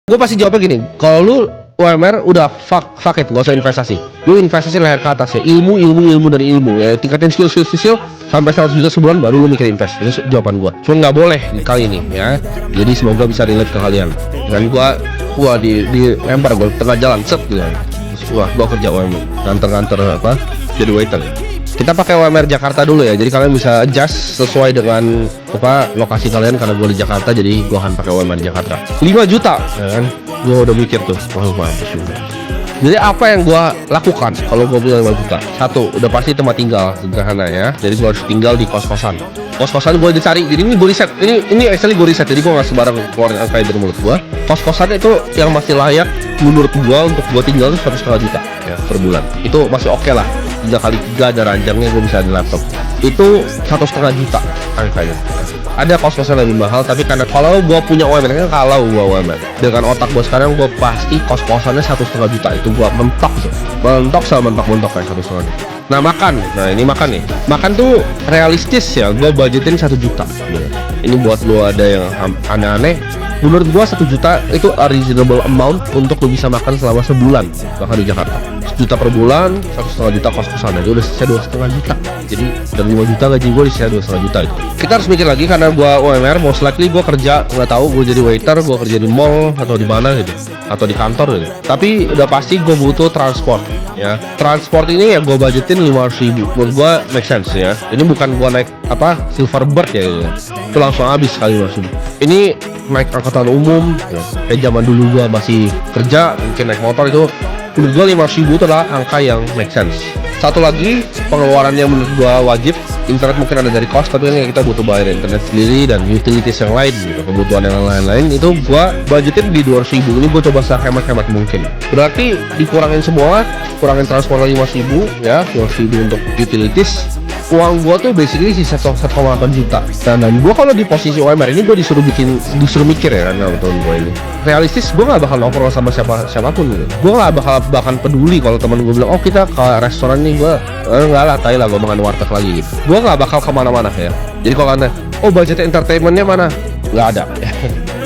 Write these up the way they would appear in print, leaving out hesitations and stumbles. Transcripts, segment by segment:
Gue pasti jawabnya gini, kalau lu UMR udah fuck it, gak usah investasi. Lu investasi leher ke atas ya, ilmu dan ilmu ya, tingkatin skill sampai 100 juta sebulan baru lu mikir invest. Itu jawaban gue. Cuma nggak boleh kali ini ya. Jadi semoga bisa relate ke kalian. Dan gua di lempar gue tengah jalan set gitu ya. Wah, gua kerja UMR, nganter apa? Jadi waiter. Kita pakai UMR Jakarta dulu ya. Jadi kalian bisa adjust sesuai dengan apa lokasi kalian. Karena gue di Jakarta, jadi gue akan pakai UMR Jakarta. 5 juta, ya kan? Gue udah mikir tuh. Wah, mampus juga. Jadi apa yang gue lakukan kalau gue punya 5 juta? Satu, udah pasti tempat tinggal sederhana ya. Jadi gue harus tinggal di kos-kosan. Kos-kosan gue dicari. Jadi ini gue riset. Ini actually gue riset. Jadi gue nggak sembarang keluarin angka dari mulut gue. Kos-kosan itu yang masih layak menurut gue untuk gue tinggal itu 1,5 juta ya per bulan. Itu masih oke lah. 3 kali 3 ada ranjangnya, gue bisa di laptop. Itu 1,5 juta angkanya. Ada kos-kosan lebih mahal, tapi karena kalau gue punya UMR, kan kalau gue UMR dengan otak gue sekarang, gue pasti kos-kosannya 1,5 juta. Itu gue mentok sama mentok kayak 1,5 juta. Nah makan, ini makan nih. Makan tuh realistis ya, gue budgetin 1 juta. Ini buat lo ada yang aneh-aneh. Menurut gua 1 juta itu a reasonable amount untuk lo bisa makan selama sebulan bahkan di Jakarta. 1 juta per bulan, 1,5 juta kos-kosan aja udah sisa 2,5 juta. Jadi dari 5 juta gaji gua di sisa 2,5 juta itu. Kita harus mikir lagi karena gua UMR, most likely gua kerja, nggak tahu gua jadi waiter, gua kerja di mall atau di mana gitu, atau di kantor gitu. Tapi udah pasti gua butuh transport ya. Transport ini ya gua budgetin 500.000. Menurut gua make sense ya. Ini bukan gua naik apa Silverbird ya gitu. Itu langsung habis kali 500.000. Ini naik angkutan umum ya. Kayak zaman dulu gua masih kerja mungkin naik motor, itu menurut gua 500.000 itu adalah angka yang make sense. Satu lagi pengeluaran yang menurut gua wajib, internet mungkin ada dari kos, tapi kan kita butuh bayar internet sendiri dan utilities yang lain gitu, kebutuhan yang lain-lain itu gua budgetin di 200.000. Ini gua coba sehemat-hemat mungkin. Berarti dikurangin semua, kurangin transport 5.000 ya, 200.000 untuk utilities. Uang gua tuh basically sisa 1,8 juta. Dan gua kalau di posisi UMR ini gua disuruh mikir ya kan teman gua ini. Realistis gua nggak bakal nongkrong sama siapapun gitu. Gua nggak bakal peduli kalau teman gua bilang, "Oh, kita ke restoran nih." Gua enggak lah, tai lah, gua makan warteg lagi gitu. Gua nggak bakal kemana-mana ya. Jadi kalau kalian, "Oh, budget entertainmentnya mana?" Nggak ada.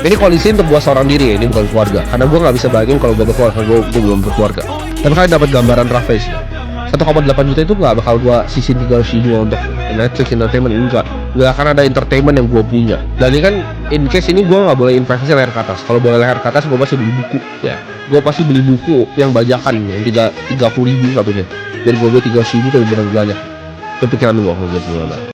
Ini kondisi untuk gua seorang diri ya, ini bukan keluarga. Karena gua nggak bisa bayangin kalau gua berkeluarga, gua belum berkeluarga. Tapi kalian dapat gambaran rough face. 1,8 juta itu nggak bakal gua sisin 300.000 untuk Netflix entertainment, enggak akan ada entertainment yang gua punya. Dan ini kan in case ini gua nggak boleh investasi leher ke atas. Kalau boleh leher ke atas gua pasti beli buku ya. Gua pasti beli buku yang bajakan yang 30.000 satunya. Jadi gua beli 300.000 tapi benar banyak. Kepikiran gua kalau gitu.